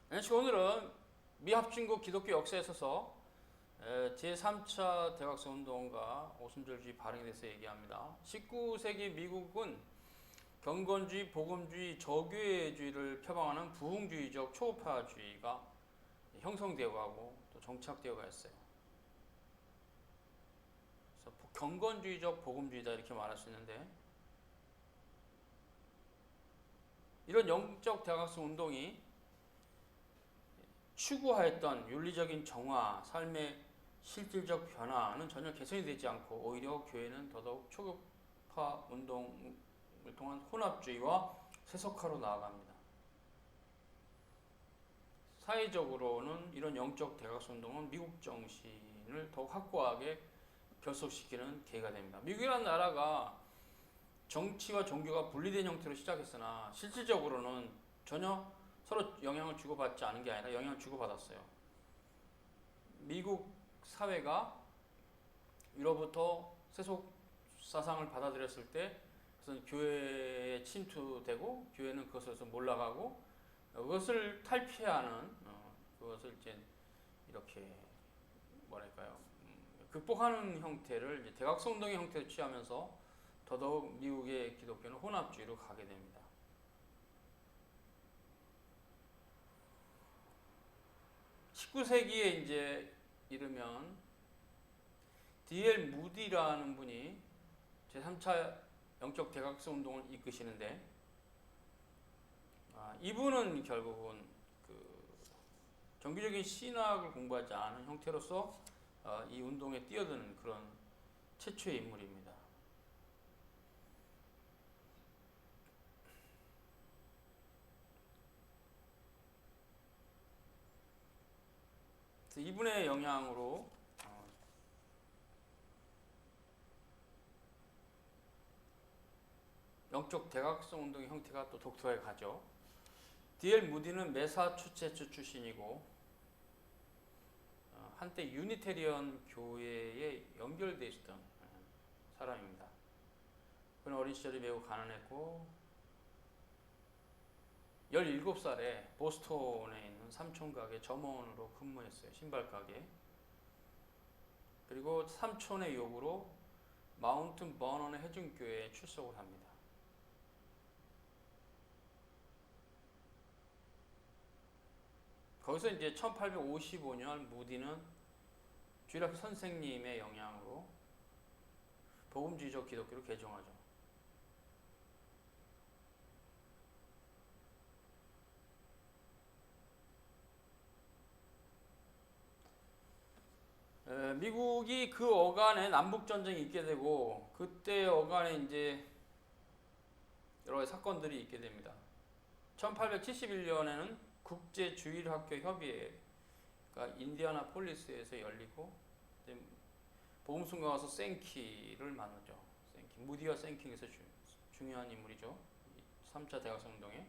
오늘은 미합중국 기독교 역사에 있어서 제3차 대각선 운동과 오순절주의 발행에 대해서 얘기합니다. 19세기 미국은 경건주의, 복음주의, 저교회주의를 표방하는 부흥주의적 초우파주의가 형성되어 가고 또 정착되어 갔어요. 그래서 경건주의적 복음주의다 이렇게 말할 수 있는데, 이런 영적 대각선 운동이 추구하였던 윤리적인 정화, 삶의 실질적 변화는 전혀 개선이 되지 않고 오히려 교회는 더더욱 초급화 운동을 통한 혼합주의와 세속화로 나아갑니다. 사회적으로는 이런 영적 대각선 운동은 미국 정신을 더욱 확고하게 결속시키는 계기가 됩니다. 미국이라는 나라가 정치와 종교가 분리된 형태로 시작했으나 실질적으로는 전혀 서로 영향을 주고받지 않은 게 아니라 영향을 주고받았어요. 미국 사회가 위로부터 세속 사상을 받아들였을 때 그것은 교회에 침투되고 교회는 그것에서 몰락하고 그것을 탈피하는 그것을 이제 이렇게 뭐랄까요 극복하는 형태를 이제 대각선 운동의 형태를 취하면서 더더욱 미국의 기독교는 혼합주의로 가게 됩니다. 19세기에 이제 이르면 D.L. 무디라는 분이 제3차 영적 대각선 운동을 이끄시는데, 이분은 결국은 그 정규적인 신학을 공부하지 않은 형태로서 이 운동에 뛰어드는 그런 최초의 인물입니다. 그래서 이분의 영향으로 영적 대각선 운동의 형태가 또 독특하게 가죠. D.L. 무디는 매사추세츠 출신이고 한때 유니테리언 교회에 연결되어 있었던 사람입니다. 그는 어린 시절이 매우 가난했고 17살에 보스턴에 있는 삼촌가게 점원으로 근무했어요. 신발가게. 그리고 삼촌의 요구로 마운튼 버넌의 해중교회에 출석을 합니다. 거기서 이제 1855년 무디는 주일학교 선생님의 영향으로 복음주의적 기독교를 개종하죠. 미국이 그 어간에 남북전쟁이 있게 되고 그때 어간에 이제 여러 가지 사건들이 있게 됩니다. 1871년에는 국제주일학교협의회가 인디아나폴리스에서 열리고 복음순가 가서 생키를 만나죠. 생키. 무디와 생키에서 중요한 인물이죠. 3차 대각선 운동에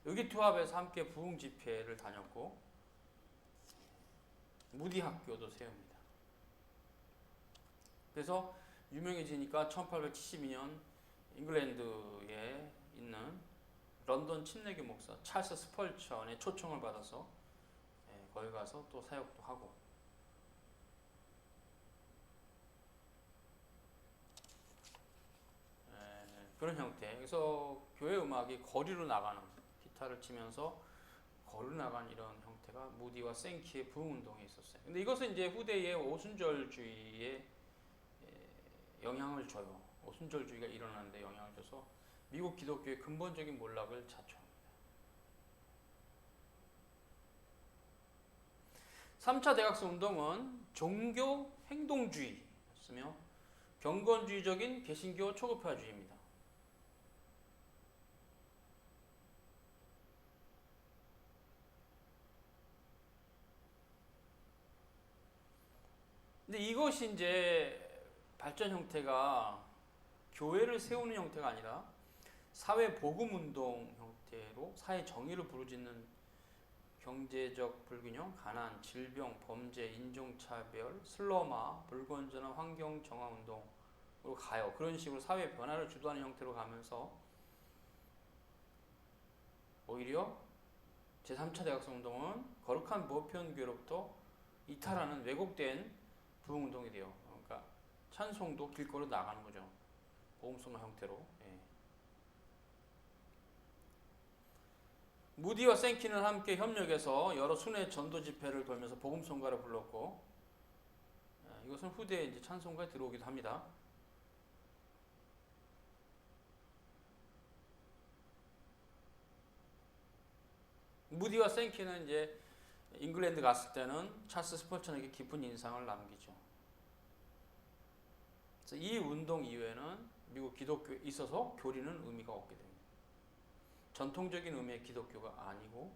의기투합에서 함께 부흥 집회를 다녔고 무디 학교도 세웁니다. 그래서 유명해지니까 1872년 잉글랜드에 있는 런던 침례교 목사 찰스 스펄천의 초청을 받아서 거기 가서 또 사역도 하고, 그런 형태. 그래서 교회 음악이 거리로 나가는, 기타를 치면서 거리로 나가는 이런 형태가 무디와 생키의 부흥 운동에 있었어요. 근데 이것은 이제 후대의 오순절주의에 영향을 줘요. 오순절주의가 일어나는데 영향을 줘서 미국 기독교의 근본적인 몰락을 자초합니다. 3차 대각선 운동은 종교 행동주의였으며 경건주의적인 개신교 초급화주의입니다. 근데 이것이 이제 발전 형태가 교회를 세우는 형태가 아니라 사회 복음 운동 형태로 사회 정의를 부르짖는 경제적 불균형, 가난, 질병, 범죄, 인종차별, 슬럼화, 불건전한 환경 정화 운동으로 가요. 그런 식으로 사회 변화를 주도하는 형태로 가면서 오히려 제3차 대각성 운동은 거룩한 보편교로부터 이탈하는 왜곡된 부흥운동이 돼요. 그러니까 찬송도 길거리로 나가는 거죠. 복음송가 형태로. 예. 무디와 생키는 함께 협력해서 여러 순회 전도 집회를 돌면서 복음송가를 불렀고, 이것은 후대에 이제 찬송가에 들어오기도 합니다. 무디와 생키는 이제 잉글랜드 갔을 때는 찰스 스펄천에게 깊은 인상을 남기죠. 그래서 이 운동 이후에는 미국 기독교에 있어서 교리는 의미가 없게 됩니다. 전통적인 의미의 기독교가 아니고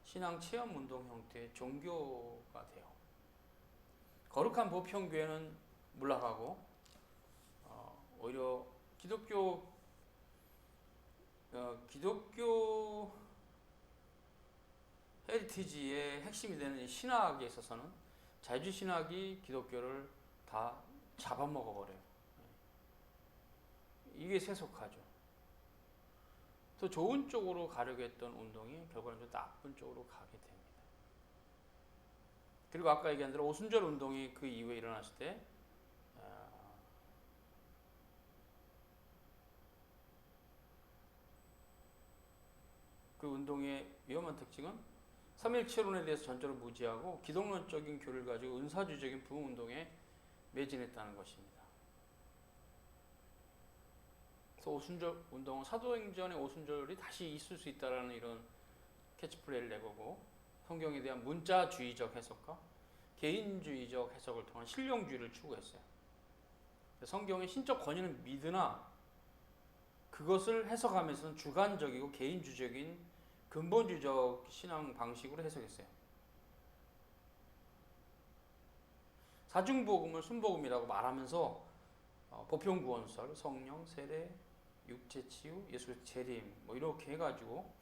신앙 체험 운동 형태의 종교가 돼요. 거룩한 보편교회는 물러가고 오히려 기독교 헤리티지의 핵심이 되는 신학에 있어서는 자유주의 신학이 기독교를 다 잡아먹어 버려요. 이게 세속화죠. 더 좋은 쪽으로 가려고 했던 운동이 결국은 좀 나쁜 쪽으로 가게 됩니다. 그리고 아까 얘기한 대로 오순절 운동이 그 이후에 일어났을 때 그 운동의 위험한 특징은 삼일체론에 대해서 전적으로 무지하고 기독론적인 교리를 가지고 은사주의적인 부흥운동에 매진했다는 것입니다. 그래서 오순절 운동은 사도행전의 오순절이 다시 있을 수 있다는 이런 캐치프레이를 내보고 성경에 대한 문자주의적 해석과 개인주의적 해석을 통한 신령주의를 추구했어요. 성경의 신적 권위는 믿으나 그것을 해석하면서는 주관적이고 개인주의적인 근본주의적 신앙 방식으로 해석했어요. 사중복음을 순복음이라고 말하면서 보편구원설, 성령, 세례, 육체치유, 예수 재림 뭐 이렇게 해가지고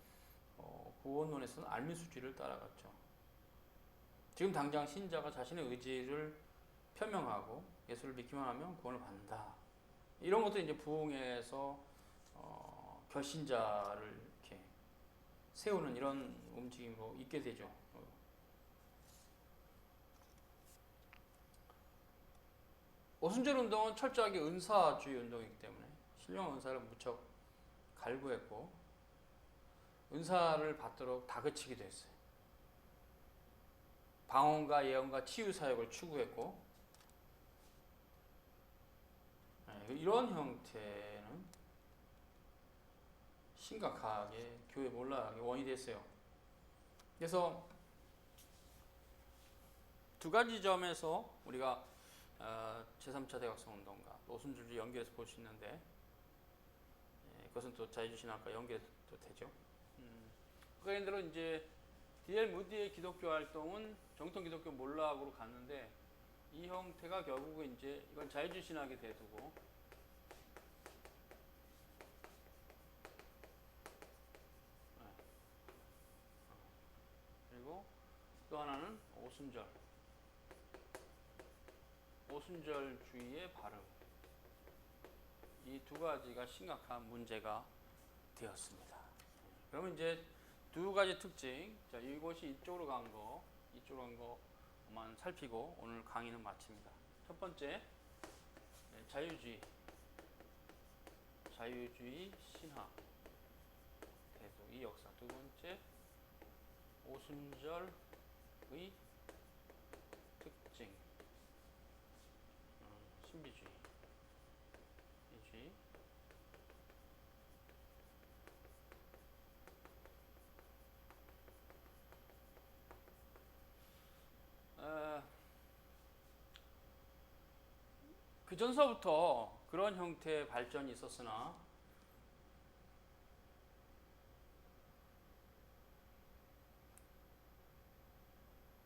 구원론에서는 알미수주의를 따라갔죠. 지금 당장 신자가 자신의 의지를 표명하고 예수를 믿기만 하면 구원을 받는다. 이런 것도 이제 부흥에서 결신자를 이렇게 세우는 이런 움직임으로 있게 되죠. 오순절 운동은 철저하게 은사주의 운동이기 때문에 신령 은사를 무척 갈구했고 은사를 받도록 다그치기도 했어요. 방언과 예언과 치유 사역을 추구했고 이런 형태는 심각하게 교회 몰락의 원인이 됐어요. 그래서 두 가지 점에서 우리가 제3차 대각성 운동과 오순절을 연결해서 볼 수 있는데 그것은 또 자유주의 신학과 연결도 되죠. 그러니까 예를 들어 이제 D.L. 무디의 기독교 활동은 정통 기독교 몰락으로 갔는데 이 형태가 결국은 이제 이건 자유주의 신학에 대두고 그리고 또 하나는 오순절주의의 발음. 이 두 가지가 심각한 문제가 되었습니다. 그러면 이제 두 가지 특징, 자, 이것이 이쪽으로 간 거만 살피고 오늘 강의는 마칩니다. 첫 번째, 자유주의 신학 대두 이 역사. 두 번째, 오순절의 특징, 신비주의. 그 전서부터 그런 형태의 발전이 있었으나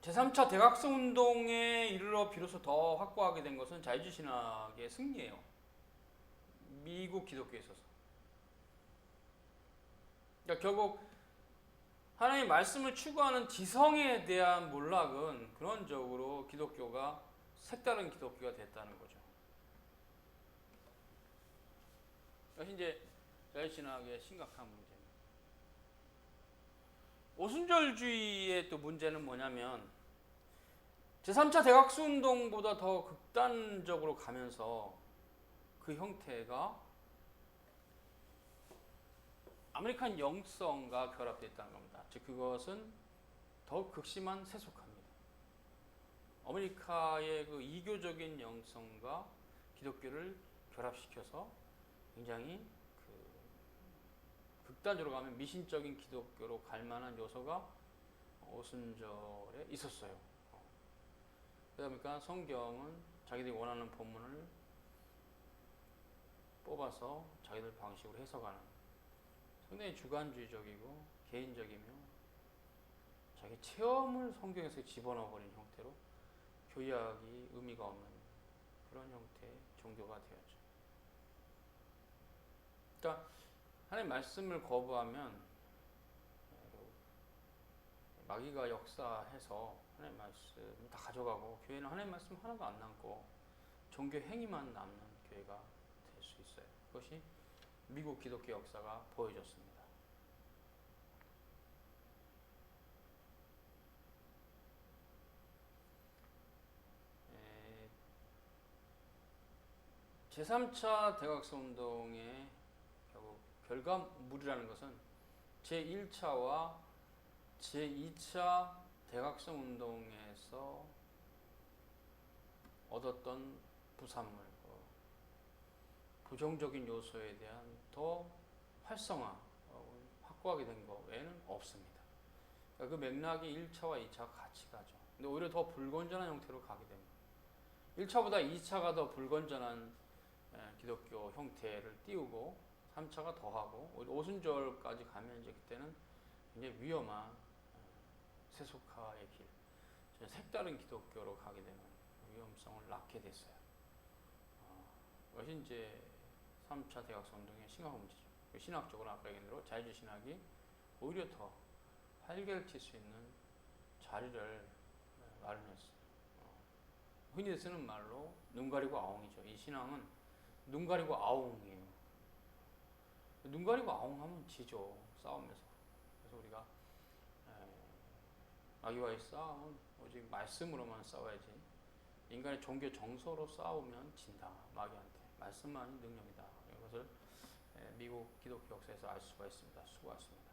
제3차 대각성 운동에 이르러 비로소 더 확고하게 된 것은 자유주의 신학의 승리예요. 미국 기독교에 있어서. 그러니까 결국 하나님의 말씀을 추구하는 지성에 대한 몰락은 근원적으로 기독교가 색다른 기독교가 됐다는 거죠. 이것이 이제 자유주의 신학의 심각한 문제입니다. 오순절주의의 또 문제는 뭐냐면 제3차 대각수 운동보다 더 극단적으로 가면서 그 형태가 아메리칸 영성과 결합되어 있다는 겁니다. 즉 그것은 더욱 극심한 세속화입니다. 아메리카의 그 이교적인 영성과 기독교를 결합시켜서 굉장히 극단적으로 가면 미신적인 기독교로 갈 만한 요소가 오순절에 있었어요. 그러니까 성경은 자기들이 원하는 본문을 뽑아서 자기들 방식으로 해석하는 상당히 주관주의적이고 개인적이며 자기 체험을 성경에서 집어넣어버린 형태로 교리학이 의미가 없는 그런 형태의 종교가 되었죠. 그러니까 하나님의 말씀을 거부하면 마귀가 역사해서 하나님의 말씀 다 가져가고 교회는 하나님의 말씀 하나도 안 남고 종교 행위만 남는 교회가 될 수 있어요. 그것이 미국 기독교 역사가 보여줬습니다. 제3차 대각수 운동의 결국 결과물이라는 것은 제1차와 제2차 대각성 운동에서 얻었던 부산물, 부정적인 요소에 대한 더 활성화, 확고하게 된 것 외에는 없습니다. 그러니까 그 맥락이 1차와 2차가 같이 가죠. 근데 오히려 더 불건전한 형태로 가게 됩니다. 1차보다 2차가 더 불건전한 기독교 형태를 띄우고 3차가 더하고 오순절까지 가면 이제 그때는 굉장히 위험한 세속화의 길, 색다른 기독교로 가게 되는 위험성을 낳게 됐어요. 그것이 이제 3차 대각성 운동의 심각한 문제죠. 신학적으로 아까 얘기한 대로 자유주의 신학이 오히려 더 활개를 칠 수 있는 자리를 마련했어요. 흔히 쓰는 말로 눈 가리고 아웅이죠. 이 신앙은 눈 가리고 아웅이에요. 눈 가리고 아웅하면 지죠. 싸움에서. 그래서 우리가 마귀와의 싸움은 오직 말씀으로만 싸워야지 인간의 종교 정서로 싸우면 진다. 마귀한테. 말씀만이 능력이다. 이것을 미국 기독교 역사에서 알 수가 있습니다. 수고하셨습니다.